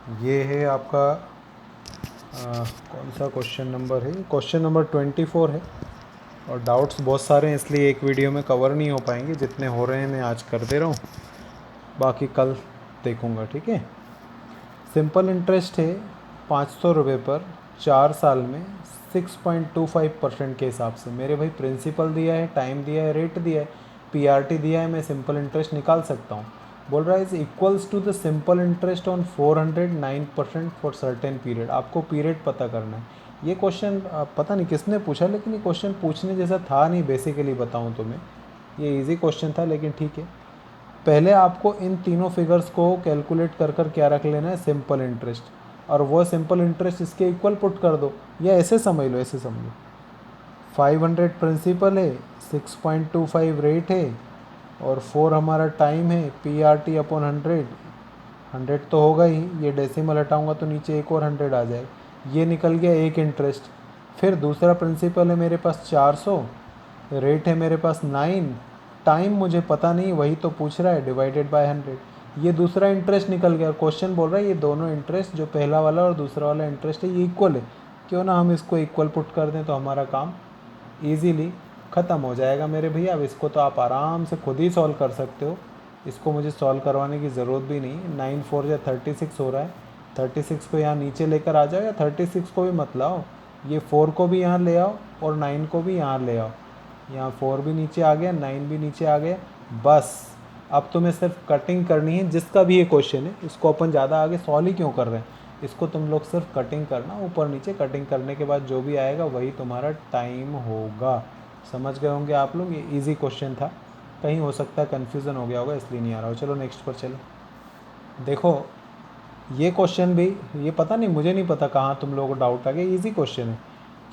ये है आपका कौन सा क्वेश्चन नंबर है? क्वेश्चन नंबर 24 है। और डाउट्स बहुत सारे हैं, इसलिए एक वीडियो में कवर नहीं हो पाएंगे। जितने हो रहे हैं मैं आज कर दे रहा हूँ, बाकी कल देखूँगा, ठीक है। सिंपल इंटरेस्ट है 500 रुपये पर 4 साल में 6.25% के हिसाब से। मेरे भाई प्रिंसिपल दिया है, टाइम दिया है, रेट दिया है, पीआरटी दिया है, मैं सिंपल इंटरेस्ट निकाल सकता हूँ। बोल रहा है is equals to the simple interest on 409% for certain period. आपको पीरियड पता करना है। ये क्वेश्चन पता नहीं किसने पूछा, लेकिन ये क्वेश्चन पूछने जैसा था नहीं। बेसिकली बताऊँ तो मैं, ये इजी क्वेश्चन था, लेकिन ठीक है। पहले आपको इन तीनों फिगर्स को कैलकुलेट कर कर क्या रख लेना है, सिंपल इंटरेस्ट। और वो सिंपल इंटरेस्ट इसके इक्वल पुट कर दो, या ऐसे समझ लो, ऐसे समझ लो 500 प्रिंसिपल है, 6.25 रेट है, और 4 हमारा टाइम है, पी आर टी अपॉन 100 तो होगा ही। ये डेसिमल हटाऊंगा तो नीचे एक और 100 आ जाएगा। ये निकल गया एक इंटरेस्ट। फिर दूसरा प्रिंसिपल है मेरे पास 400, रेट है मेरे पास 9, टाइम मुझे पता नहीं, वही तो पूछ रहा है, डिवाइडेड बाय 100। ये दूसरा इंटरेस्ट निकल गया। क्वेश्चन बोल रहा है ये दोनों इंटरेस्ट, जो पहला वाला और दूसरा वाला इंटरेस्ट है, ये इक्वल है। क्यों ना हम इसको इक्वल पुट कर दें, तो हमारा काम ईजीली ख़त्म हो जाएगा मेरे भैया। अब इसको तो आप आराम से खुद ही सॉल्व कर सकते हो, इसको मुझे सॉल्व करवाने की ज़रूरत भी नहीं। 9 4 या 36 हो रहा है। 36 को यहाँ नीचे लेकर आ जाओ, या 36 को भी मत लाओ, ये 4 को भी यहाँ ले आओ और 9 को भी यहाँ ले आओ। यहाँ 4 भी नीचे आ गया, 9 भी नीचे आ गया। बस अब तुम्हें सिर्फ कटिंग करनी है। जिसका भी ये क्वेश्चन है, इसको अपन ज़्यादा आगे सॉल्व ही क्यों कर रहे हैं, इसको तुम लोग सिर्फ कटिंग करना, ऊपर नीचे कटिंग करने के बाद जो भी आएगा वही तुम्हारा टाइम होगा। समझ गए होंगे आप लोग। ये इजी क्वेश्चन था, कहीं हो सकता है कन्फ्यूज़न हो गया होगा, इसलिए नहीं आ रहा हो। चलो नेक्स्ट पर चलो। देखो ये क्वेश्चन भी, ये पता नहीं, मुझे नहीं पता कहाँ तुम लोगों को डाउट आ गया। इजी क्वेश्चन है।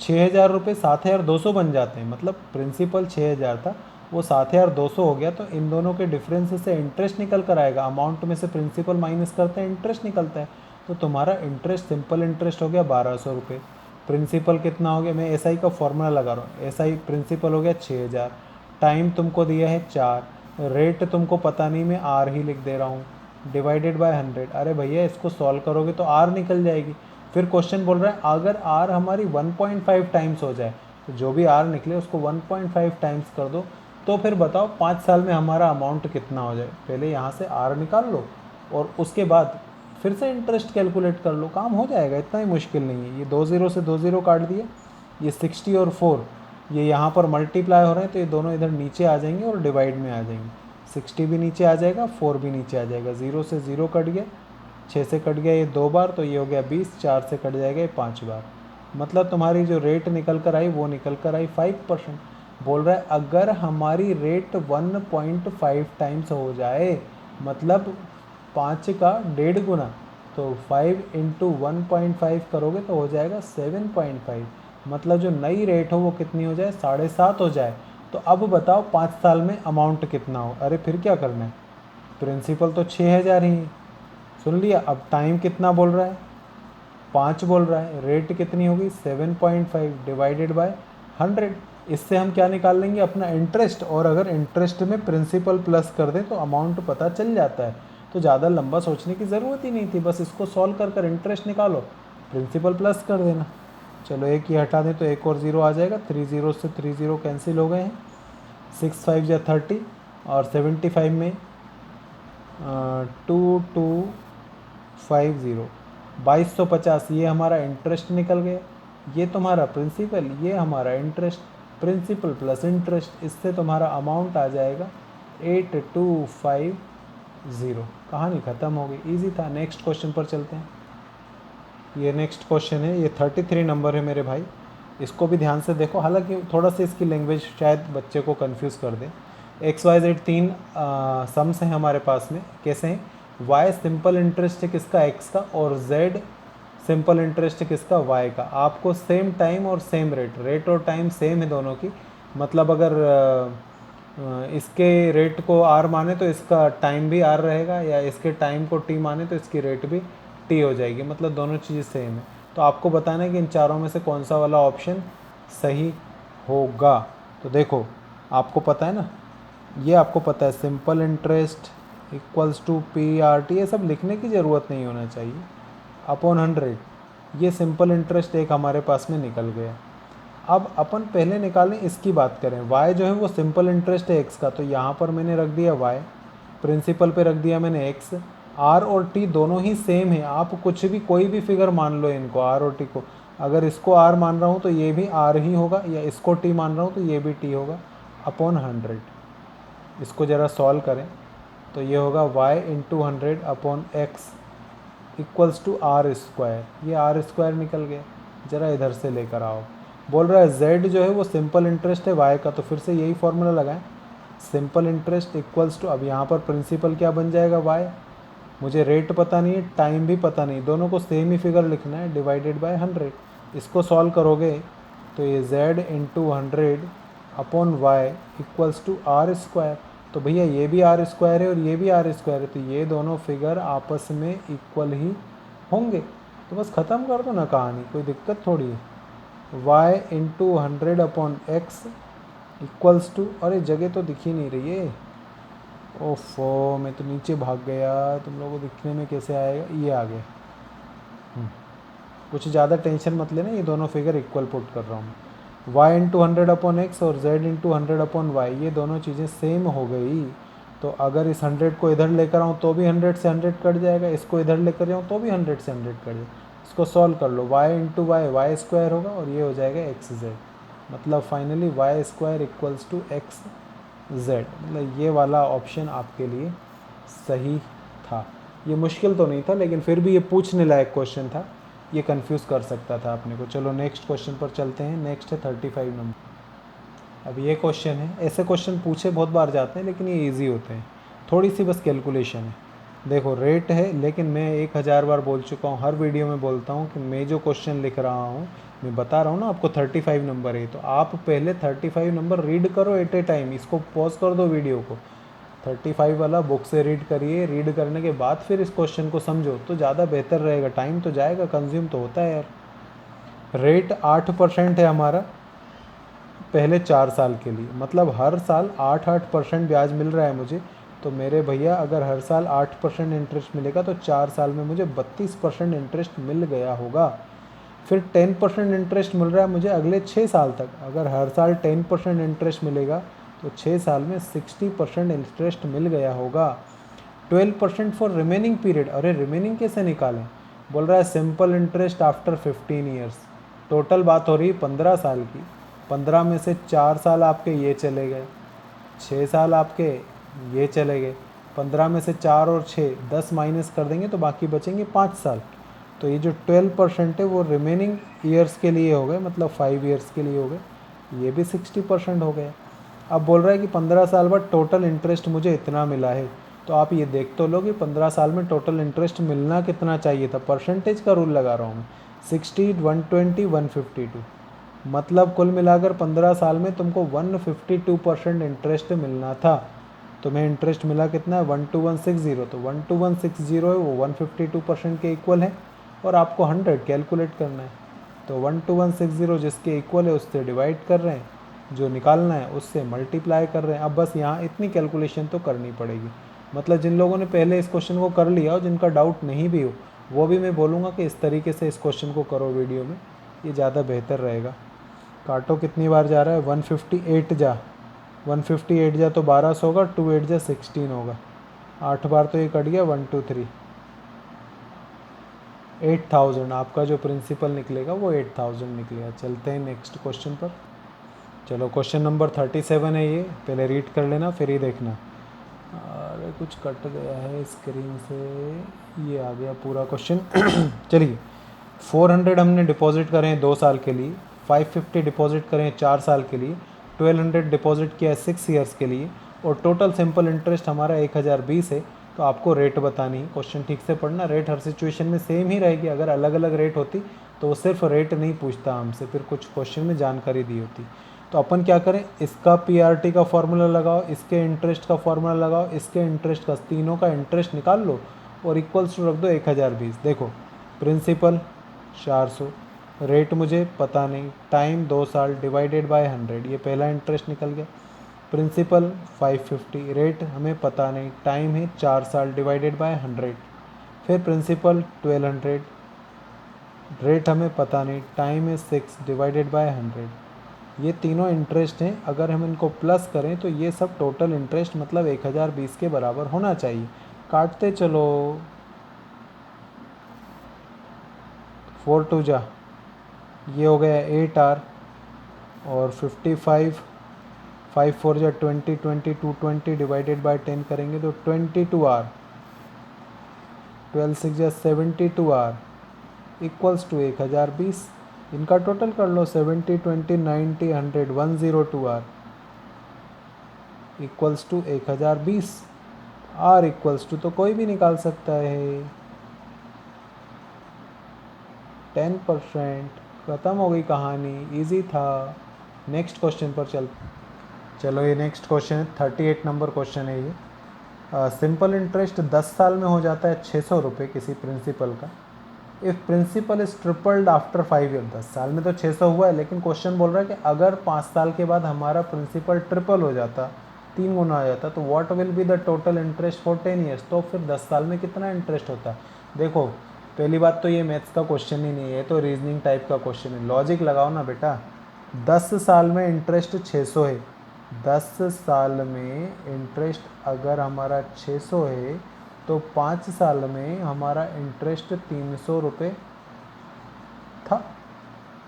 6,000 रुपये 7,200 बन जाते हैं। मतलब प्रिंसिपल 6,000 था, वो 7,200 हो गया। तो इन दोनों के डिफरेंस से इंटरेस्ट निकल कर आएगा। अमाउंट में से प्रिंसिपल माइनस करते हैं, इंटरेस्ट निकलता है। तो तुम्हारा इंटरेस्ट, सिंपल इंटरेस्ट हो गया 1,200 रुपये। प्रिंसिपल कितना हो गया, मैं एसआई का फॉर्मूला लगा रहा हूँ। एसआई प्रिंसिपल हो गया 6,000, टाइम तुमको दिया है 4, रेट तुमको पता नहीं, मैं आर ही लिख दे रहा हूँ, डिवाइडेड बाय 100। अरे भैया इसको सॉल्व करोगे तो आर निकल जाएगी। फिर क्वेश्चन बोल रहा है अगर आर हमारी 1.5 टाइम्स हो जाए, तो जो भी आर निकले उसको 1.5 टाइम्स कर दो। तो फिर बताओ 5 साल में हमारा अमाउंट कितना हो जाए। पहले यहाँ से आर निकाल लो, और उसके बाद फिर से इंटरेस्ट कैलकुलेट कर लो, काम हो जाएगा। इतना ही मुश्किल नहीं है। ये 2 0 से 2 0 काट दिए, ये 60 और 4 ये यहाँ पर मल्टीप्लाई हो रहे हैं, तो ये दोनों इधर नीचे आ जाएंगे और डिवाइड में आ जाएंगे। 60 भी नीचे आ जाएगा, 4 भी नीचे आ जाएगा। 0 से 0 कट गया, 6 से कट गया ये 2 बार, तो ये हो गया 20, 4 से कट जाएगा ये 5 बार। मतलब तुम्हारी जो रेट निकल कर आई वो निकल कर आई 5%। बोल रहा है अगर हमारी रेट 1.5 टाइम्स हो जाए, मतलब 5 का 1.5 गुना, तो 5 इंटू 1.5 करोगे तो हो जाएगा 7.5। मतलब जो नई रेट हो वो कितनी हो जाए, 7.5 हो जाए। तो अब बताओ 5 साल में अमाउंट कितना हो। अरे फिर क्या करना है, प्रिंसिपल तो 6,000 ही है, सुन लिया। अब टाइम कितना बोल रहा है, 5 बोल रहा है। रेट कितनी होगी, 7.5 डिवाइडेड बाय 100। इससे हम क्या निकाल लेंगे, अपना इंटरेस्ट। और अगर इंटरेस्ट में प्रिंसिपल प्लस कर दें तो अमाउंट पता चल जाता है। तो ज़्यादा लंबा सोचने की ज़रूरत ही नहीं थी, बस इसको सॉल्व कर कर इंटरेस्ट निकालो, प्रिंसिपल प्लस कर देना। चलो एक ही हटा दें तो एक और ज़ीरो आ जाएगा। 3 0 से 3 0 कैंसिल हो गए हैं। 6 5 या 30, और 75 में 2250, 2250 ये हमारा इंटरेस्ट निकल गया। ये तुम्हारा प्रिंसिपल, ये हमारा इंटरेस्ट, प्रिंसिपल प्लस इंटरेस्ट। इससे तुम्हारा अमाउंट आ जाएगा 8250। कहानी ख़त्म हो गई, इजी था। नेक्स्ट क्वेश्चन पर चलते हैं। ये नेक्स्ट क्वेश्चन है, ये 33 नंबर है मेरे भाई। इसको भी ध्यान से देखो, हालांकि थोड़ा सा इसकी लैंग्वेज शायद बच्चे को कंफ्यूज कर दे। XYZ 3 सम्स हैं हमारे पास में। कैसे हैं, Y सिंपल इंटरेस्ट है किसका, X का, और Z सिंपल इंटरेस्ट है किसका, Y का। आपको सेम टाइम और सेम रेट, रेट और टाइम सेम है दोनों की। मतलब अगर इसके रेट को R माने तो इसका टाइम भी R रहेगा, या इसके टाइम को T माने तो इसकी रेट भी T हो जाएगी। मतलब दोनों चीज़ें सेम है। तो आपको बताना है कि इन चारों में से कौन सा वाला ऑप्शन सही होगा। तो देखो आपको पता है ना, ये आपको पता है simple interest equals to P R T, ये सब लिखने की ज़रूरत नहीं होना चाहिए। अपॉन 100, ये सिंपल इंटरेस्ट एक हमारे पास में निकल गया। अब अपन पहले निकालें इसकी बात करें, y जो है वो सिंपल इंटरेस्ट है x का, तो यहाँ पर मैंने रख दिया y, प्रिंसिपल पे रख दिया मैंने x। r और t दोनों ही सेम है, आप कुछ भी कोई भी फिगर मान लो इनको, r और t को। अगर इसको r मान रहा हूँ तो ये भी r ही होगा, या इसको t मान रहा हूँ तो ये भी t होगा, अपॉन 100। इसको ज़रा सॉल्व करें तो ये होगा y into 100 upon x equals to R square. ये आर स्क्वायर निकल गया, ज़रा इधर से लेकर आओ। बोल रहा है z जो है वो सिंपल इंटरेस्ट है y का, तो फिर से यही फॉर्मूला लगाएं, सिंपल इंटरेस्ट इक्वल्स टू, अब यहाँ पर प्रिंसिपल क्या बन जाएगा y, मुझे रेट पता नहीं है, टाइम भी पता नहीं, दोनों को सेम ही फिगर लिखना है, डिवाइडेड बाय 100। इसको सॉल्व करोगे तो ये z into 100 upon Y equals to R square. तो भैया ये भी आर स्क्वायर है और ये भी आर स्क्वायर है, तो ये दोनों फिगर आपस में इक्वल ही होंगे। तो बस ख़त्म कर दो ना कहानी, कोई दिक्कत थोड़ी है। y into 100 upon X equals to, अरे जगह तो दिख ही नहीं रही है, ओफो मैं तो नीचे भाग गया, तुम लोगों को दिखने में कैसे आएगा, ये आ गया। कुछ ज़्यादा टेंशन मत लेना, ये दोनों फिगर इक्वल पुट कर रहा हूँ मैं। y इंटू 100 अपॉन एक्स और z इंटू 100 अपॉन वाई, ये दोनों चीज़ें सेम हो गई। तो अगर इस 100 को इधर लेकर आऊँ तो भी 100 से 100 कट जाएगा, इसको इधर लेकर जाऊँ तो भी 100 से 100 कट जाएगा। इसको सॉल्व कर लो, y into Y Y square होगा और ये हो जाएगा एक्स जेड, मतलब finally Y square equals to X Z. मतलब ये वाला ऑप्शन आपके लिए सही था। ये मुश्किल तो नहीं था, लेकिन फिर भी ये पूछने लायक क्वेश्चन था, ये कंफ्यूज कर सकता था अपने को। चलो नेक्स्ट क्वेश्चन पर चलते हैं। नेक्स्ट है 35 नंबर। अब ये क्वेश्चन है, ऐसे क्वेश्चन पूछे बहुत बार जाते हैं लेकिन ये इजी होते हैं, थोड़ी सी बस कैलकुलेशन है। देखो रेट है, लेकिन मैं 1000 बार बोल चुका हूँ, हर वीडियो में बोलता हूँ कि मैं जो क्वेश्चन लिख रहा हूँ, मैं बता रहा हूँ ना आपको 35 नंबर है, तो आप पहले 35 नंबर रीड करो एट ए टाइम। इसको पॉज कर दो वीडियो को, 35 वाला बुक से रीड करिए, रीड करने के बाद फिर इस क्वेश्चन को समझो तो ज़्यादा बेहतर रहेगा। टाइम तो जाएगा, कंज्यूम तो होता है यार। रेट 8% है हमारा पहले 4 साल के लिए, मतलब हर साल 8% ब्याज मिल रहा है मुझे। तो मेरे भैया अगर हर साल 8% इंटरेस्ट मिलेगा तो 4 साल में मुझे 32% इंटरेस्ट मिल गया होगा। फिर 10% इंटरेस्ट मिल रहा है मुझे अगले 6 साल तक। अगर हर साल 10% इंटरेस्ट मिलेगा तो 6 साल में 60% इंटरेस्ट मिल गया होगा। 12% फॉर रिमेनिंग पीरियड, अरे रिमेनिंग कैसे निकालें, बोल रहा है simple interest after 15 years. Total बात हो रही है 15 साल की, 15 में से 4 साल आपके ये चले गए, 6 साल आपके ये चले गए, 15 में से 4 और 6 10 माइनस कर देंगे तो बाकी बचेंगे 5 साल। तो ये जो 12% है वो रिमेनिंग ईयर्स के लिए हो गए, मतलब 5 ईयर्स के लिए हो गए, ये भी 60% हो गया। अब बोल रहा है कि 15 साल बाद टोटल इंटरेस्ट मुझे इतना मिला है, तो आप ये देख तो लो कि 15 साल में टोटल इंटरेस्ट मिलना कितना चाहिए था। परसेंटेज का रूल लगा रहा हूँ मैं, 60, 120, 152, मतलब कुल मिलाकर 15 साल में तुमको 152% इंटरेस्ट मिलना था। तुम्हें इंटरेस्ट मिला कितना है, 12160, तो 12160 है वो 152% के इक्वल है, और आपको 100 कैलकुलेट करना है। तो 12160 जिसके इक्वल है उससे डिवाइड कर रहे हैं, जो निकालना है उससे मल्टीप्लाई कर रहे हैं। अब बस यहाँ इतनी कैलकुलेशन तो करनी पड़ेगी। मतलब जिन लोगों ने पहले इस क्वेश्चन को कर लिया और जिनका डाउट नहीं भी हो, वो भी मैं बोलूँगा कि इस तरीके से इस क्वेश्चन को करो वीडियो में, ये ज़्यादा बेहतर रहेगा। काटो कितनी बार जा रहा है, 158 जा, 158 जा तो 1200 होगा, 28 जा 16 होगा, 8 बार तो ये कट गया, 1 2 3, 8000 आपका जो प्रिंसिपल निकलेगा वो 8000 निकलेगा। चलते हैं नेक्स्ट क्वेश्चन पर। चलो क्वेश्चन नंबर 37 है ये, पहले रीड कर लेना फिर ही देखना। अरे कुछ कट गया है स्क्रीन से, ये आ गया पूरा क्वेश्चन। चलिए 400 हमने डिपॉजिट करें 2 साल के लिए, 550 डिपॉजिट करें 4 साल के लिए, 1200 डिपॉजिट किया 6 ईयर्स के लिए, और टोटल सिंपल इंटरेस्ट हमारा 1020 है। तो आपको रेट बतानी है। क्वेश्चन ठीक से पढ़ना, रेट हर सिचुएशन में सेम ही रहेगी। अगर अलग अलग रेट होती तो वो सिर्फ रेट नहीं पूछता हमसे, फिर कुछ क्वेश्चन में जानकारी दी होती। तो अपन क्या करें, इसका पीआरटी का फॉर्मूला लगाओ, इसके इंटरेस्ट का फॉर्मूला लगाओ, इसके इंटरेस्ट का, तीनों का इंटरेस्ट निकाल लो और इक्वल्स टू रख दो 1020। देखो प्रिंसिपल 400, रेट मुझे पता नहीं, टाइम 2 साल डिवाइडेड बाय 100, ये पहला इंटरेस्ट निकल गया। प्रिंसिपल 550, रेट हमें पता नहीं, टाइम है 4 साल डिवाइडेड बाय 100, फिर प्रिंसिपल 1200, रेट हमें पता नहीं, टाइम इज़ 6 डिवाइडेड बाय 100। ये तीनों इंटरेस्ट हैं, अगर हम इनको प्लस करें तो ये सब टोटल इंटरेस्ट मतलब 1020 के बराबर होना चाहिए। काटते चलो, 4 टू जा, ये हो गया 8R और 55, 5 4 जा 20, 22 डिवाइडेड बाय 10 करेंगे तो 22R, 12 6 जा 72R इक्वल्स टू 1020। इनका टोटल कर लो, 70 20 90 100 102R equals to 1020। R equals to तो कोई भी निकाल सकता है, 10%। ख़त्म हो गई कहानी, इजी था। नेक्स्ट क्वेश्चन पर चलो ये नेक्स्ट क्वेश्चन है, 38 नंबर क्वेश्चन है ये। सिंपल इंटरेस्ट 10 साल में हो जाता है 600 रुपये किसी प्रिंसिपल का। If principal is tripled after 5 year, 10 साल में तो 600 हुआ है, लेकिन क्वेश्चन बोल रहा है कि अगर 5 साल के बाद हमारा प्रिंसिपल ट्रिपल हो जाता, 3 गुना हो जाता, तो what will be the total interest for 10 years. तो फिर 10 साल में कितना इंटरेस्ट होता। देखो पहली बात तो ये मैथ्स का क्वेश्चन ही नहीं है, ये तो रीजनिंग टाइप का क्वेश्चन है, लॉजिक लगाओ ना बेटा। 10 साल में इंटरेस्ट 600 है, 10 साल में इंटरेस्ट अगर हमारा 600 है तो 5 साल में हमारा इंटरेस्ट 300 रुपये था।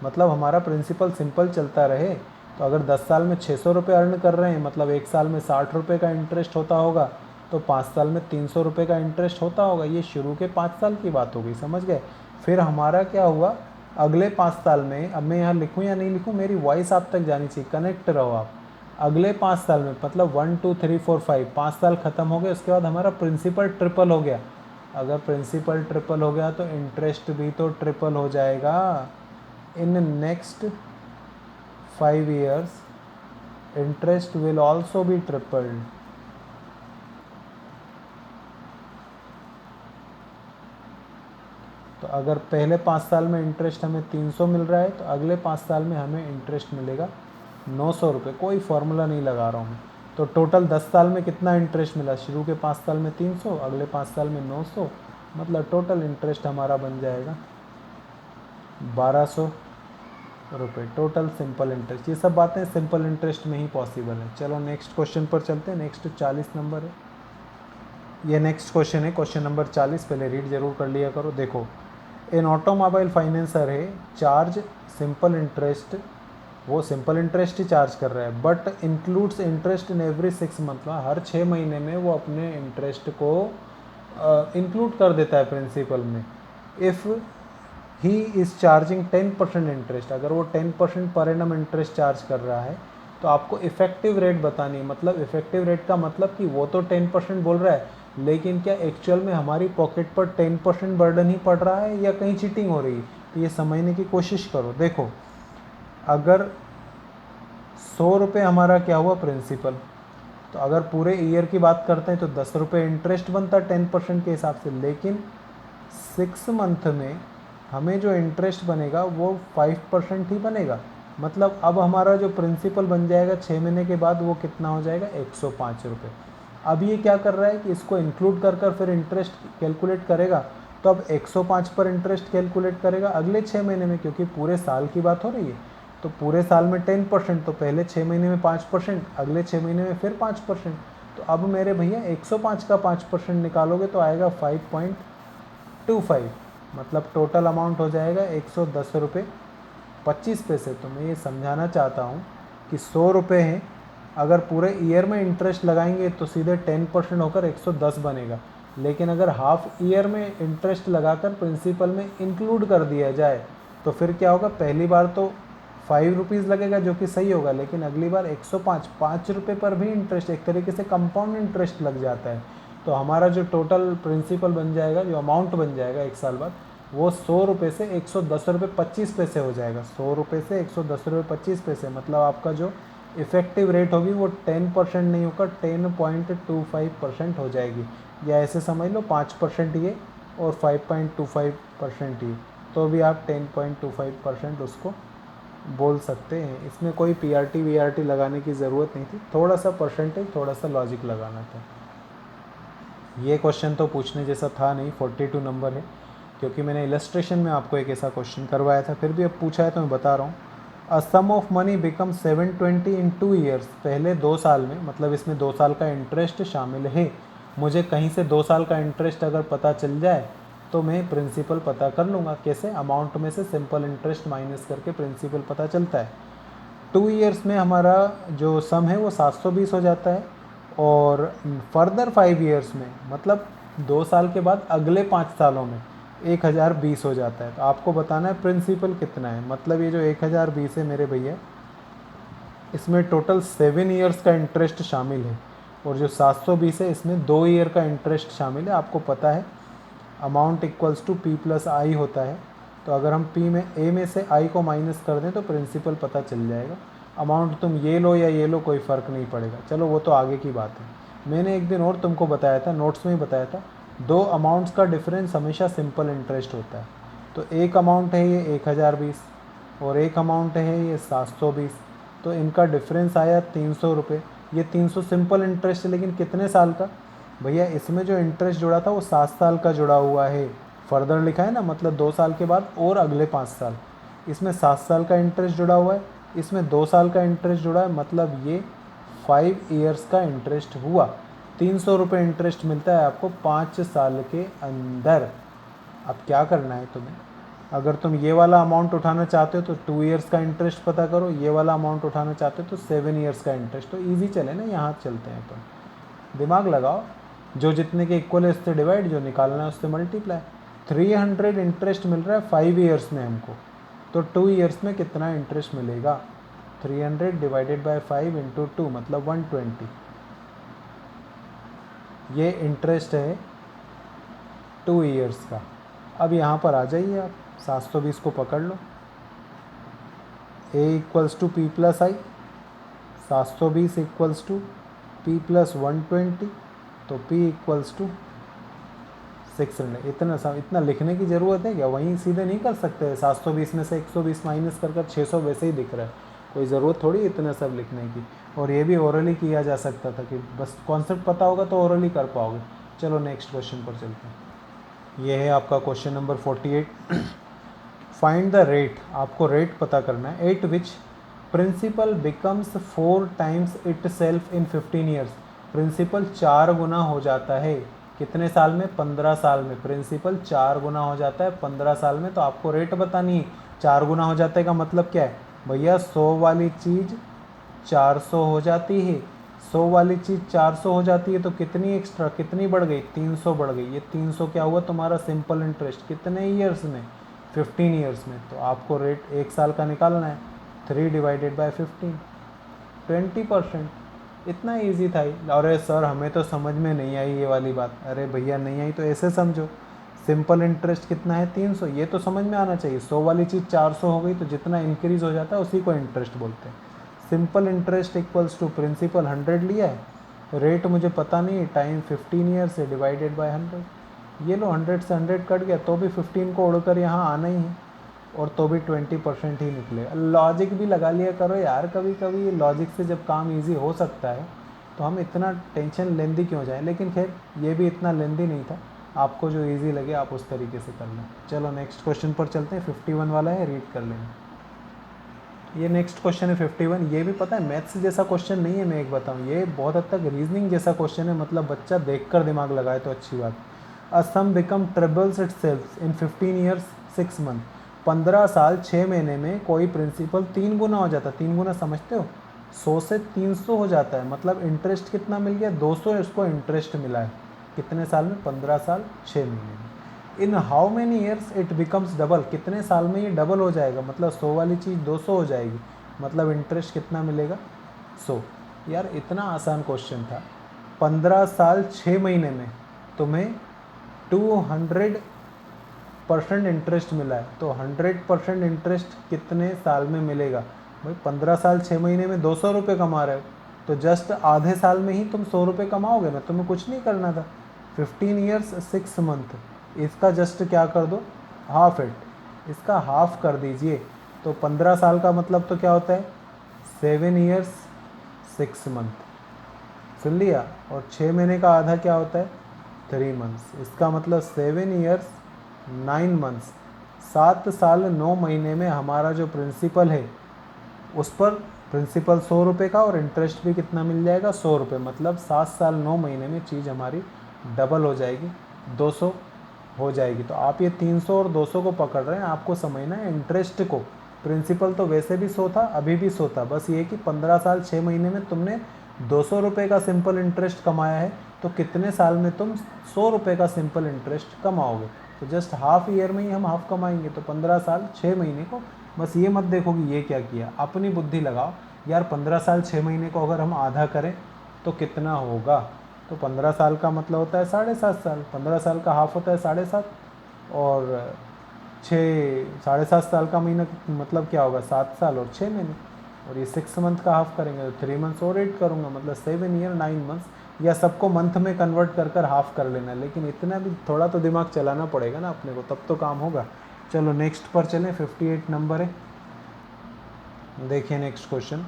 मतलब हमारा प्रिंसिपल सिंपल चलता रहे तो अगर 10 साल में 600 रुपये अर्न कर रहे हैं, मतलब 1 साल में 60 रुपये का इंटरेस्ट होता होगा, तो 5 साल में 300 रुपये का इंटरेस्ट होता होगा। ये शुरू के 5 साल की बात हो गई, समझ गए। फिर हमारा क्या हुआ, अगले 5 साल में, अब मैं यहाँ लिखूँ या नहीं लिखूँ, मेरी वॉइस आप तक जानी चाहिए, कनेक्ट रहो आप। अगले 5 साल में मतलब 1 2 3 4 5, 5 साल ख़त्म हो गए, उसके बाद हमारा प्रिंसिपल ट्रिपल हो गया। अगर प्रिंसिपल ट्रिपल हो गया तो इंटरेस्ट भी तो ट्रिपल हो जाएगा। In next 5 years interest will also be tripled। तो अगर पहले 5 साल में इंटरेस्ट हमें 300 मिल रहा है तो अगले 5 साल में हमें इंटरेस्ट मिलेगा 900 रुपये। कोई फार्मूला नहीं लगा रहा हूँ मैं। तो टोटल 10 साल में कितना इंटरेस्ट मिला, शुरू के 5 साल में 300, अगले 5 साल में 900, मतलब टोटल इंटरेस्ट हमारा बन जाएगा 1200 रुपये। टोटल सिंपल इंटरेस्ट, ये सब बातें सिंपल इंटरेस्ट में ही पॉसिबल है। चलो नेक्स्ट क्वेश्चन पर चलते हैं। नेक्स्ट 40 नंबर है, ये नेक्स्ट क्वेश्चन है, क्वेश्चन नंबर 40। पहले रीड जरूर कर लिया करो। देखो, एन ऑटोमोबाइल फाइनेंसर है, चार्ज सिंपल इंटरेस्ट, वो सिंपल इंटरेस्ट ही चार्ज कर रहा है, but includes interest in every 6 month. हर 6 महीने में वो अपने इंटरेस्ट को इंक्लूड कर देता है प्रिंसिपल में। If he is charging 10% interest, अगर वो 10% पर एनम इंटरेस्ट चार्ज कर रहा है तो आपको इफेक्टिव रेट बतानी है। मतलब इफेक्टिव रेट का मतलब कि वो तो 10% बोल रहा है, लेकिन क्या एक्चुअल में हमारी पॉकेट पर 10% बर्डन ही पड़ रहा है या कहीं चीटिंग हो रही है, तो ये समझने की कोशिश करो। देखो, अगर 100 रुपये हमारा क्या हुआ प्रिंसिपल, तो अगर पूरे ईयर की बात करते हैं तो 10 रुपये इंटरेस्ट बनता है 10% के हिसाब से, लेकिन 6 मंथ में हमें जो इंटरेस्ट बनेगा वो 5% ही बनेगा। मतलब अब हमारा जो प्रिंसिपल बन जाएगा 6 महीने के बाद वो कितना हो जाएगा, 105 रुपये। अब ये क्या कर रहा है कि इसको इंक्लूड कर कर फिर इंटरेस्ट कैलकुलेट करेगा, तो अब 105 पर इंटरेस्ट कैलकुलेट करेगा अगले 6 महीने में, क्योंकि पूरे साल की बात हो रही है। तो पूरे साल में 10%, तो पहले 6 महीने में 5%, अगले 6 महीने में फिर 5%। तो अब मेरे भैया 105 का 5% निकालोगे तो आएगा 5.25, मतलब टोटल अमाउंट हो जाएगा 110 रुपये 25 पैसे। तो मैं ये समझाना चाहता हूँ कि 100 रुपये हैं, अगर पूरे ईयर में इंटरेस्ट लगाएंगे तो सीधे 10% होकर 110 बनेगा, लेकिन अगर हाफ ईयर में इंटरेस्ट लगाकर प्रिंसिपल में इंक्लूड कर दिया जाए तो फिर क्या होगा, पहली बार तो 5 रुपीज़ लगेगा जो कि सही होगा, लेकिन अगली बार 105, 5 रुपये पर भी इंटरेस्ट, एक तरीके से कंपाउंड इंटरेस्ट लग जाता है। तो हमारा जो टोटल प्रिंसिपल बन जाएगा, जो अमाउंट बन जाएगा 1 साल बाद, वो 100 रुपये से 110 रुपये 25 पैसे हो जाएगा। 100 रुपये से 110 रुपये 25 पैसे, मतलब आपका जो इफ़ेक्टिव रेट होगी वो 10% नहीं होकर 10.25% हो जाएगी, या ऐसे समझ लो 5% ये और 5.25% ये, तो भी आप 10.25% उसको बोल सकते हैं। इसमें कोई PRT VRT लगाने की ज़रूरत नहीं थी, थोड़ा सा परसेंटेज, थोड़ा सा लॉजिक लगाना था। ये क्वेश्चन तो पूछने जैसा था नहीं, 42 नंबर है। क्योंकि मैंने इलस्ट्रेशन में आपको एक ऐसा क्वेश्चन करवाया था, फिर भी अब पूछा है तो मैं बता रहा हूँ। A sum of money become 720 in 2 years, पहले 2 साल में, मतलब इसमें 2 साल का इंटरेस्ट शामिल है। मुझे कहीं से 2 साल का इंटरेस्ट अगर पता चल जाए तो मैं प्रिंसिपल पता कर लूँगा। कैसे? अमाउंट में से सिंपल इंटरेस्ट माइनस करके प्रिंसिपल पता चलता है। 2 ईयर्स में हमारा जो सम है वो 720 हो जाता है, और फर्दर 5 ईयर्स में, मतलब 2 साल के बाद अगले 5 सालों में 1020 हो जाता है। तो आपको बताना है प्रिंसिपल कितना है। मतलब ये जो 1020 है मेरे भैया, इसमें टोटल 7 ईयर्स का इंटरेस्ट शामिल है, और जो 720 है इसमें 2 ईयर का इंटरेस्ट शामिल है। आपको पता है amount equals to P plus I होता है। तो अगर हम पी में ए में से आई को माइनस कर दें तो प्रिंसिपल पता चल जाएगा। अमाउंट तुम ये लो या ये लो, कोई फ़र्क नहीं पड़ेगा। चलो वो तो आगे की बात है। मैंने एक दिन और तुमको बताया था, नोट्स में ही बताया था, 2 अमाउंट्स का डिफरेंस हमेशा सिंपल इंटरेस्ट होता है। तो एक अमाउंट है ये 1020 और एक अमाउंट है ये 720, तो इनका डिफरेंस आया 300 रुपये। ये 300 सिंपल इंटरेस्ट है, लेकिन कितने साल का? भैया इसमें जो इंटरेस्ट जुड़ा था वो 7 साल का जुड़ा हुआ है। फर्दर लिखा है ना, मतलब 2 साल के बाद और अगले 5 साल। इसमें 7 साल का इंटरेस्ट जुड़ा हुआ है, इसमें 2 साल का इंटरेस्ट जुड़ा है, मतलब ये 5 ईयर्स का इंटरेस्ट हुआ। 300 रुपये इंटरेस्ट मिलता है आपको 5 साल के अंदर। अब क्या करना है तुम्हें? अगर तुम ये वाला अमाउंट उठाना चाहते हो तो 2 ईयर्स का इंटरेस्ट पता करो, ये वाला अमाउंट उठाना चाहते हो तो 7 ईयर्स का इंटरेस्ट। तो ईजी चले ना, यहाँ चलते हैं अपन। दिमाग लगाओ, जो जितने के इक्वल है उससे डिवाइड, जो निकालना है उससे मल्टीप्लाई। 300 इंटरेस्ट मिल रहा है 5 ईयर्स में हमको, तो 2 ईयर्स में कितना इंटरेस्ट मिलेगा? 300 डिवाइडेड बाय 5 इंटू 2 मतलब 120। ये इंटरेस्ट है 2 ईयर्स का। अब यहाँ पर आ जाइए आप, 720 को पकड़ लो, A equals to P plus I, 720 equals to P plus 120, तो पी इक्वल्स टू 600। इतना लिखने की ज़रूरत है क्या? वहीं सीधे नहीं कर सकते? 720 में से 120 माइनस कर 600 वैसे ही दिख रहा है, कोई ज़रूरत थोड़ी इतना सब लिखने की। और ये भी ओरली किया जा सकता था कि बस कॉन्सेप्ट पता होगा तो ओरली कर पाओगे। चलो नेक्स्ट क्वेश्चन पर चलते हैं। ये है आपका question number 48। Find the rate, आपको रेट पता करना है, at which principal becomes 4 times itself in 15 years. Principal 4 गुना हो जाता है कितने साल में? 15 साल में। प्रिंसिपल 4 गुना हो जाता है 15 साल में, तो आपको रेट बतानी है। 4 गुना हो जाता है का मतलब क्या है भैया? 100 वाली चीज़ 400 हो जाती है। 100 वाली चीज़ 400 हो जाती है तो कितनी एक्स्ट्रा, कितनी बढ़ गई? 300 बढ़ गई। ये 300 क्या हुआ तुम्हारा? Simple interest. कितने ईयर्स में? 15 ईयर्स में। तो आपको रेट 1 साल का निकालना है, 3 डिवाइडेड बाय 15, 20%। इतना इजी था ही। अरे सर हमें तो समझ में नहीं आई ये वाली बात। अरे भैया नहीं आई तो ऐसे समझो, सिंपल इंटरेस्ट कितना है? 300। ये तो समझ में आना चाहिए। 100 वाली चीज़ 400 हो गई तो जितना इंक्रीज हो जाता है उसी को इंटरेस्ट बोलते हैं। Simple interest equals to principal 100 लिया है, रेट मुझे पता नहीं है, टाइम 15 ईयर्स है, डिवाइडेड बाय 100। ये लो 100 से 100 कट गया तो भी 15 को उड़कर यहाँ आना ही है, और तो भी 20% ही निकलेगा। लॉजिक भी लगा लिया करो यार, कभी कभी लॉजिक से जब काम इजी हो सकता है तो हम इतना टेंशन लेंदी क्यों जाए। लेकिन खैर ये भी इतना लेंदी नहीं था, आपको जो इजी लगे आप उस तरीके से कर लें। चलो नेक्स्ट क्वेश्चन पर चलते हैं। 51 वाला है, रीड कर लेंगे। ये नेक्स्ट क्वेश्चन है 51। ये भी पता है मैथ्स जैसा क्वेश्चन नहीं है, मैं एक बताऊँ, ये बहुत हद तक रीजनिंग जैसा क्वेश्चन है। मतलब बच्चा देखकर दिमाग लगाए तो अच्छी बात। A sum become triples itself in 15 years 6 month. 15 साल 6 महीने में कोई प्रिंसिपल 3 गुना हो जाता है। 3 गुना समझते हो? 100 से 300 हो जाता है, मतलब इंटरेस्ट कितना मिल गया? 200 इसको इंटरेस्ट मिला है। कितने साल में? 15 साल 6 महीने में। In how many years it becomes double. कितने साल में ये डबल हो जाएगा? मतलब 100 वाली चीज़ 200 हो जाएगी, मतलब इंटरेस्ट कितना मिलेगा? 100। यार इतना आसान क्वेश्चन था। 15 साल 6 महीने में तुम्हें 200% इंटरेस्ट मिला है, तो 100% इंटरेस्ट कितने साल में मिलेगा? भाई 15 साल 6 महीने में 200 रुपये कमा रहे हो, तो जस्ट आधे साल में ही तुम 100 रुपये कमाओगे ना। तुम्हें कुछ नहीं करना था। 15 ईयर्स 6 मंथ, इसका जस्ट क्या कर दो? हाफ इट, इसका हाफ कर दीजिए। तो 15 साल का मतलब तो क्या होता है? 7 ईयर्स 6 मंथ, सुन लिया। और 6 महीने का आधा क्या होता है? 3 मंथ्स। इसका मतलब 7 ईयर्स 9 मंथ्स, 7 साल 9 महीने में हमारा जो प्रिंसिपल है उस पर प्रिंसिपल 100 रुपये का और इंटरेस्ट भी कितना मिल जाएगा, 100 रुपये। मतलब 7 साल 9 महीने में चीज़ हमारी डबल हो जाएगी, 200 हो जाएगी। तो आप ये 300 और 200 को पकड़ रहे हैं, आपको समझना है इंटरेस्ट को। प्रिंसिपल तो वैसे भी 100 था, अभी भी 100 था, बस ये कि 15 साल 6 महीने में तुमने 200 रुपये का सिंपल इंटरेस्ट कमाया है, तो कितने साल में तुम 100 रुपये का सिंपल इंटरेस्ट कमाओगे। तो जस्ट हाफ ईयर में ही हम हाफ कमाएंगे, तो 15 साल 6 महीने को। बस ये मत देखो कि ये क्या किया, अपनी बुद्धि लगाओ यार। 15 साल 6 महीने को अगर हम आधा करें तो कितना होगा। तो 15 साल का मतलब होता है 7.5 साल, 15 साल का हाफ होता है 7.5, और 7.5 साल का महीना मतलब क्या होगा, 7 साल और 6 महीने। और ये 6 मंथ का हाफ करेंगे तो 3 मंथ्स और 8 करूँगा, मतलब 7 ईयर 9 मंथ्स। या सबको मंथ में कन्वर्ट कर कर हाफ कर लेना, लेकिन इतना भी थोड़ा तो दिमाग चलाना पड़ेगा ना अपने को, तब तो काम होगा। चलो नेक्स्ट पर चलें, 58 नंबर है। देखिए next question,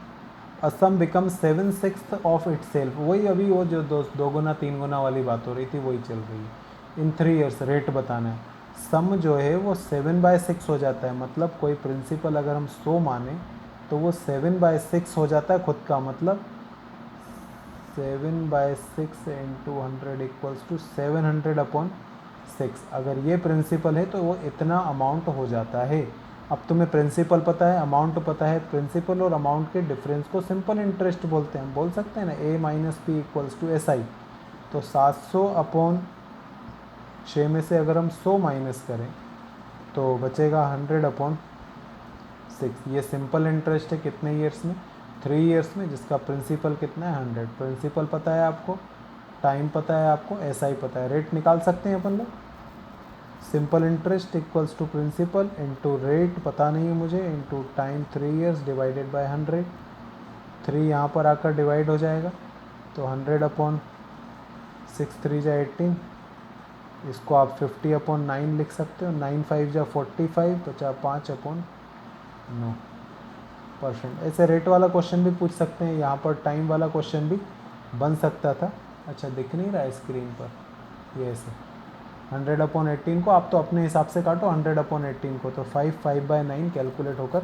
Assam become 7/6 of it self. वही अभी वो जो दो गुना 3 गुना वाली बात हो रही थी, वही चल रही है। इन 3 ईयर्स रेट बताना है। सम जो है वो 7/6 हो जाता है, मतलब कोई प्रिंसिपल अगर हम 100 माने तो वो 7/6 हो जाता है खुद का, मतलब 7/6 इंटू 100 इक्वल्स टू 700/6। अगर ये प्रिंसिपल है तो वो इतना अमाउंट हो जाता है। अब तुम्हें प्रिंसिपल पता है, अमाउंट पता है, प्रिंसिपल और अमाउंट के डिफरेंस को सिंपल इंटरेस्ट बोलते हैं। हम बोल सकते हैं ना a minus P equals to SI। तो 700/6 में से अगर हम 100 माइनस करें तो बचेगा 100/6। ये सिंपल इंटरेस्ट है कितने ईयर्स में, 3 ईयर्स में, जिसका प्रिंसिपल कितना है 100। प्रिंसिपल पता है आपको, टाइम पता है आपको, SI पता है, रेट निकाल सकते हैं अपन लोग। Simple interest equals to principal into rate पता नहीं है मुझे, into time 3 years divided by 100। 3 यहाँ पर आकर डिवाइड हो जाएगा, तो 100/6 3 जा 18। इसको आप 50/9 लिख सकते हो, 9 5 जा 45, बचा 5/9%। ऐसे रेट वाला क्वेश्चन भी पूछ सकते हैं, यहाँ पर टाइम वाला क्वेश्चन भी बन सकता था। अच्छा दिख नहीं रहा है स्क्रीन पर, ये ऐसे 100/18 को आप तो अपने हिसाब से काटो 100/18 को, तो 5/9 कैलकुलेट होकर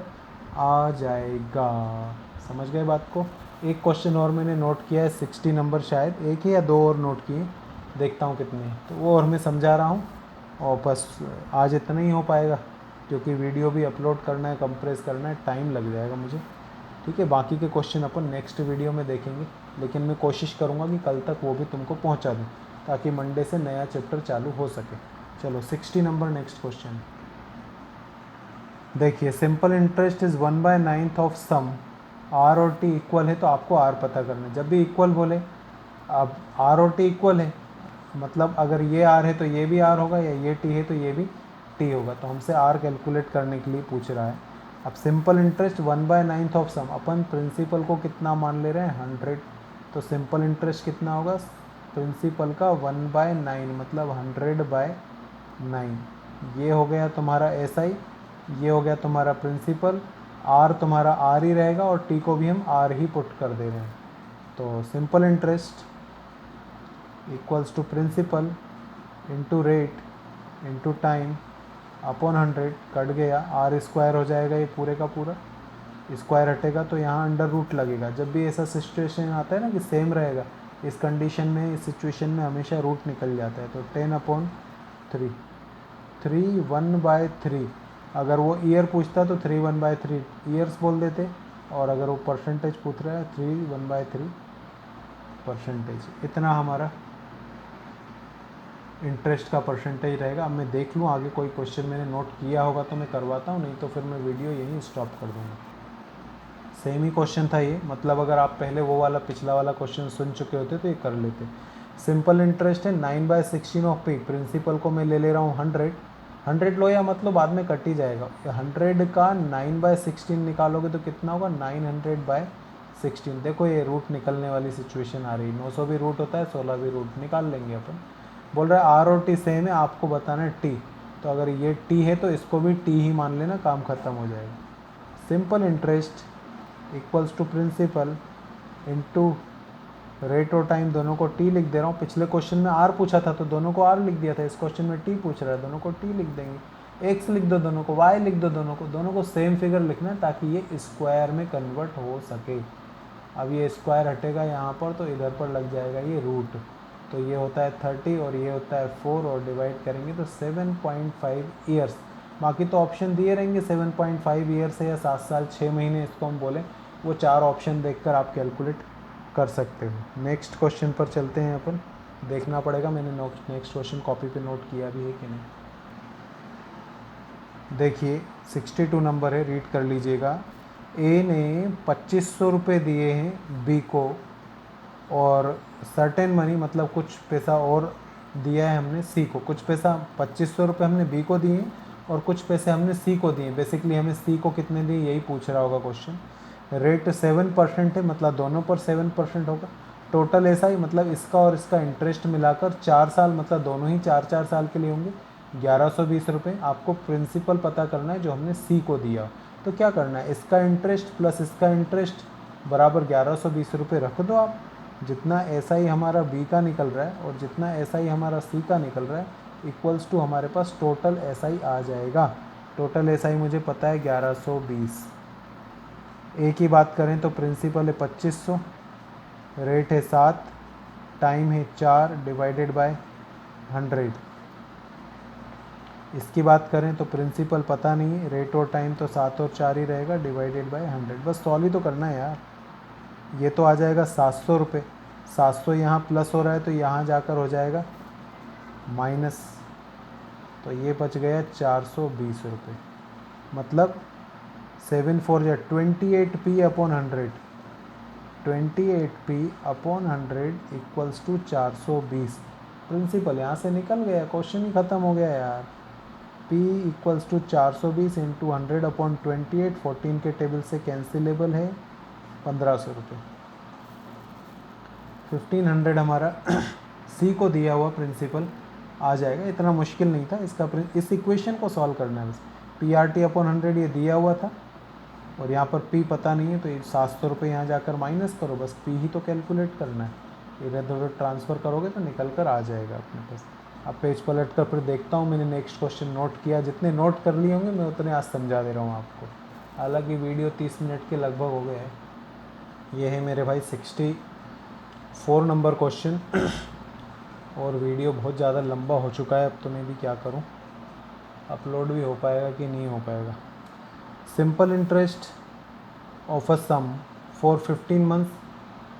आ जाएगा। समझ गए बात को। एक क्वेश्चन और मैंने नोट किया है, 60 नंबर, शायद एक ही या 2 और नोट किए, देखता हूँ कितने हैं, तो वो और मैं समझा रहा हूँ। और बस आज इतना ही हो पाएगा, क्योंकि वीडियो भी अपलोड करना है, कंप्रेस करना है, टाइम लग जाएगा मुझे। ठीक है, बाकी के क्वेश्चन अपन नेक्स्ट वीडियो में देखेंगे, लेकिन मैं कोशिश करूँगा कि कल तक वो भी तुमको पहुँचा दूँ, ताकि मंडे से नया चैप्टर चालू हो सके। चलो 60 नंबर नेक्स्ट क्वेश्चन देखिए। Simple interest is 1/9 of sum, R और T इक्वल है, तो आपको R पता करना है। जब भी इक्वल बोले, अब R और T इक्वल है, मतलब अगर ये R है तो ये भी R होगा, या ये T है तो ये भी T होगा। तो हमसे R कैलकुलेट करने के लिए पूछ रहा है। अब सिंपल इंटरेस्ट 1/9 ऑफ सम, अपन प्रिंसिपल को कितना मान ले रहे हैं 100, तो सिंपल इंटरेस्ट कितना होगा प्रिंसिपल का 1/9, मतलब 100/9। ये हो गया तुम्हारा SI, ये हो गया तुम्हारा प्रिंसिपल। R तुम्हारा R ही रहेगा, और T को भी हम R ही पुट कर दे रहे हैं। तो simple interest equals to principal into rate into time upon 100, कट गया, R² हो जाएगा ये पूरे का पूरा, स्क्वायर हटेगा तो यहाँ अंडर रूट लगेगा। जब भी ऐसा सिचुएशन आता है ना कि सेम रहेगा, इस कंडीशन में, इस सिचुएशन में हमेशा रूट निकल जाता है। तो 10/3, 3 1/3। अगर वो ईयर पूछता तो 3 1/3 ईयर्स बोल देते, और अगर वो परसेंटेज पूछ रहा है 3 1/3 परसेंटेज। इतना हमारा इंटरेस्ट का परसेंटेज रहेगा। अब मैं देख लूँ आगे कोई क्वेश्चन मैंने नोट किया होगा तो मैं करवाता हूँ, नहीं तो फिर मैं वीडियो यहीं स्टॉप कर दूँगा। सेम ही क्वेश्चन था ये, मतलब अगर आप पहले वो वाला पिछला वाला क्वेश्चन सुन चुके होते तो ये कर लेते। सिंपल इंटरेस्ट है 9/16 ऑफ P, प्रिंसिपल को मैं ले रहा हूँ 100 लो, या मतलब बाद में कट ही जाएगा। 100 का 9/16 निकालोगे तो कितना होगा 900/16। देखो ये रूट निकलने वाली सिचुएशन आ रही, 900 भी रूट होता है, 16 भी रूट, निकाल लेंगे अपन। बोल रहा है R और T सेम है, आपको बताना है T, तो अगर ये T है तो इसको भी T ही मान लेना, काम खत्म हो जाएगा। Simple interest equals to principal into rate और टाइम दोनों को टी लिख दे रहा हूँ। पिछले क्वेश्चन में आर पूछा था तो दोनों को आर लिख दिया था, इस क्वेश्चन में टी पूछ रहा है, दोनों को टी लिख देंगे। एक्स लिख दो दोनों को, वाई लिख दो दोनों को सेम फिगर लिखना है ताकि ये स्क्वायर में कन्वर्ट हो सके। अब ये स्क्वायर हटेगा यहाँ पर तो इधर पर लग जाएगा ये रूट, तो ये होता है 30 और ये होता है 4 और डिवाइड करेंगे तो 7.5 ईयर्स। बाकी तो ऑप्शन दिए रहेंगे 7.5 ईयर्स है या 7 साल 6 महीने इसको हम बोलें, वो 4 ऑप्शन देखकर आप कैलकुलेट कर सकते हो। नेक्स्ट क्वेश्चन पर चलते हैं अपन। देखना पड़ेगा मैंने नेक्स्ट क्वेश्चन कॉपी पे नोट किया भी है कि नहीं। देखिए 62 नंबर है, रीड कर लीजिएगा। ए ने 2500 रुपये दिए हैं बी को और सर्टेन मनी मतलब कुछ पैसा और दिया है हमने सी को। कुछ पैसा 2500 रुपये हमने बी को दिए और कुछ पैसे हमने सी को दिए। बेसिकली हमें सी को कितने दिए यही पूछ रहा होगा क्वेश्चन। रेट 7% है मतलब दोनों पर 7% होगा। टोटल ऐसा ही मतलब इसका और इसका इंटरेस्ट मिलाकर 4 साल मतलब दोनों ही 4-4 साल के लिए होंगे 1120 रुपये। आपको प्रिंसिपल पता करना है जो हमने सी को दिया। तो क्या करना है, इसका इंटरेस्ट प्लस इसका इंटरेस्ट बराबर 1120 रुपये रख दो आप। जितना ऐसा ही हमारा बी का निकल रहा है और जितना ऐसा ही हमारा सी का निकल रहा है इक्वल्स टू हमारे पास टोटल ऐसा ही आ जाएगा। टोटल ऐसा ही मुझे पता है 1120। ए की बात करें तो प्रिंसिपल है 2500, रेट है 7, टाइम है 4 डिवाइडेड बाय 100। इसकी बात करें तो प्रिंसिपल पता नहीं है, रेट और टाइम तो 7 और 4 ही रहेगा डिवाइडेड बाय 100। बस सॉल्व ही तो करना है यार। ये तो आ जाएगा 700 रुपये, 700 यहाँ प्लस हो रहा है तो यहाँ जाकर हो जाएगा माइनस, तो ये बच गया 420 रुपये। मतलब 7 4 या 28p upon 100, 28p upon 100 equals to 420। Principal यहाँ से निकल गया, क्वेश्चन ही ख़त्म हो गया यार। p equals to 420 into 100 upon 28, 14 के टेबल से कैंसिलेबल है 1500 रुपये। 1500 हमारा सी को दिया हुआ प्रिंसिपल आ जाएगा। इतना मुश्किल नहीं था इसका, इस इक्वेशन को सॉल्व करना है बस। पी आर टी अपॉन 100 ये दिया हुआ था और यहाँ पर पी पता नहीं है तो ये 700 रुपये यहाँ जाकर माइनस करो, बस पी ही तो कैलकुलेट करना है। इधर उधर ट्रांसफ़र करोगे तो निकल कर आ जाएगा अपने पास। अब पेज पलट कर फिर देखता हूँ मैंने नेक्स्ट क्वेश्चन नोट किया, जितने नोट कर लिए होंगे मैं उतने आज समझा दे रहा हूँ आपको। हालांकि वीडियो 30 मिनट के लगभग हो गए हैं। ये है मेरे भाई 64 नंबर क्वेश्चन और वीडियो बहुत ज़्यादा लंबा हो चुका है। अब तो मैं भी क्या करूं, अपलोड भी हो पाएगा कि नहीं हो पाएगा। Simple interest of a sum for 15 months.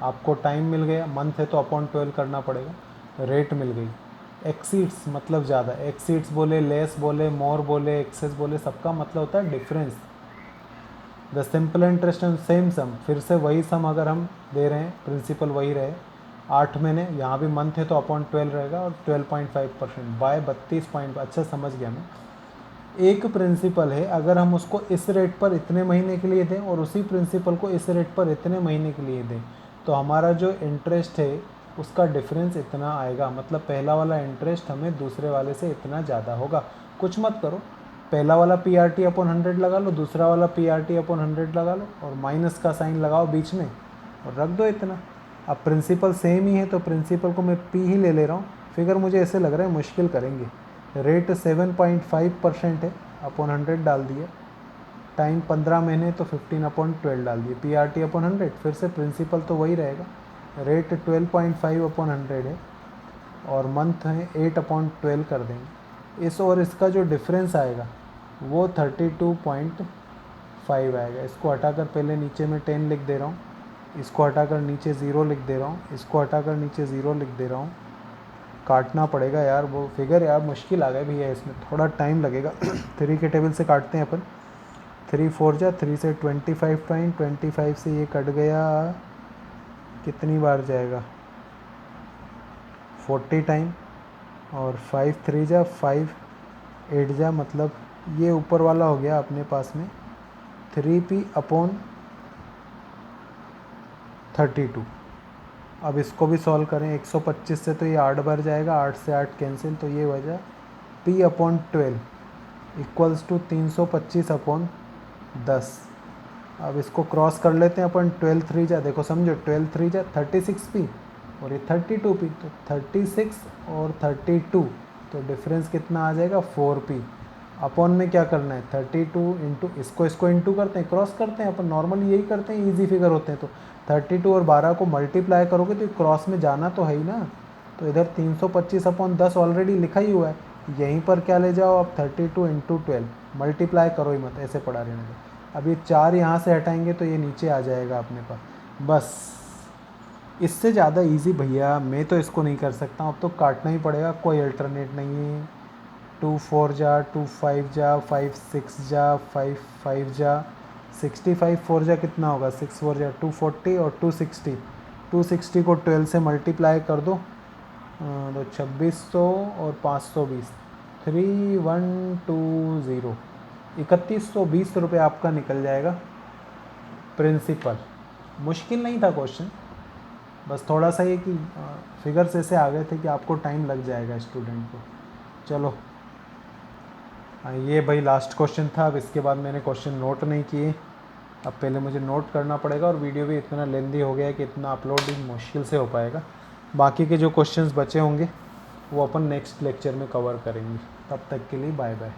आपको टाइम मिल गया, मंथ है तो अपॉन 12 करना पड़ेगा। रेट मिल गई। एक्सीड्स मतलब ज़्यादा, एक्सीड्स बोले, लेस बोले, मोर बोले, एक्सेस बोले, सबका मतलब होता है difference. The simple interest and same sum, फिर से वही सम अगर हम दे रहे हैं, प्रिंसिपल वही रहे, 8 महीने, यहाँ भी मंथ है तो अपॉन 12 रहेगा और 12.5% बाय 32 पॉइंट। अच्छा समझ गया मैं। एक प्रिंसिपल है, अगर हम उसको इस रेट पर इतने महीने के लिए दें और उसी प्रिंसिपल को इस रेट पर इतने महीने के लिए दें तो हमारा जो इंटरेस्ट है उसका डिफरेंस इतना आएगा। मतलब पहला वाला इंटरेस्ट हमें दूसरे वाले से इतना ज़्यादा होगा। कुछ मत करो, पहला वाला पी आर टी अपॉन 100 लगा लो, दूसरा वाला पी आर टी अपॉन 100 लगा लो और माइनस का साइन लगाओ बीच में और रख दो इतना। अब प्रिंसिपल सेम ही है तो प्रिंसिपल को मैं पी ही ले रहा हूँ। फिगर मुझे ऐसे लग रहा है मुश्किल करेंगे। रेट 7.5% है, अपॉन 100 डाल दिए। टाइम 15 महीने तो 15 अपॉन 12 डाल दिए। पी आर टी अपॉन 100, फिर से प्रिंसिपल तो वही रहेगा। रेट 12.5 अपॉन 100 है और मंथ है 8 अपॉन 12 कर देंगे। इस और इसका जो डिफरेंस आएगा वो 32.5 आएगा। इसको हटाकर पहले नीचे में 10 लिख दे रहा हूँ, इसको हटाकर नीचे 0 लिख दे रहा हूँ, इसको हटाकर नीचे 0 लिख दे रहा हूँ। काटना पड़ेगा यार वो फिगर, यार मुश्किल आ गया भैया, इसमें थोड़ा टाइम लगेगा। 3 के टेबल से काटते हैं अपन। 3 4 जा 3 से 25 टाइम, 25 से ये कट गया, कितनी बार जाएगा 40 टाइम, और 5 3 जा 5 8 जा, मतलब ये ऊपर वाला हो गया अपने पास में 3p अपॉन 32। अब इसको भी सॉल्व करें, 125 से तो ये 8 बार जाएगा, 8 से 8 कैंसिल, तो ये वजह p upon 12 equals to 325 upon 10। अब इसको क्रॉस कर लेते हैं अपन। 12 3 जा, देखो समझो 12 3 जा 36p और ये 32p, तो 36 और 32, तो डिफरेंस कितना आ जाएगा 4p। अपॉन में क्या करना है 32 इंटू, इसको इंटू करते हैं, क्रॉस करते हैं, अपन नॉर्मली यही करते हैं, इजी फिगर होते हैं। तो 32 और 12 को मल्टीप्लाई करोगे तो क्रॉस में जाना तो है ही ना। तो इधर 325 अपॉन 10 ऑलरेडी लिखा ही हुआ है, यहीं पर क्या ले जाओ अब 32 इंटू 12, मल्टीप्लाई करो ही मत, ऐसे पड़ा रहने दो। अब ये 4 यहाँ से हटाएंगे तो ये नीचे आ जाएगा अपने पास। बस इससे ज़्यादा इजी भैया मैं तो इसको नहीं कर सकता हूँ, अब तो काटना ही पड़ेगा, कोई अल्टरनेट नहीं है। 2 4 जा, 2 5 जा, 5 6 जा, 5 5 जा, 65 4 जा कितना होगा, 6 4 जा 240 और 260, 260 को 12 से मल्टीप्लाई कर दो तो 2600 और 520, 3120, 3120 रुपये आपका निकल जाएगा प्रिंसिपल। मुश्किल नहीं था क्वेश्चन, बस थोड़ा सा ये कि फिगर्स ऐसे आ गए थे कि आपको टाइम लग जाएगा स्टूडेंट को। चलो ये भाई लास्ट क्वेश्चन था, अब इसके बाद मैंने क्वेश्चन नोट नहीं किए, अब पहले मुझे नोट करना पड़ेगा, और वीडियो भी इतना लेंदी हो गया है कि इतना अपलोडिंग मुश्किल से हो पाएगा। बाकी के जो क्वेश्चंस बचे होंगे वो अपन नेक्स्ट लेक्चर में कवर करेंगे। तब तक के लिए बाय बाय।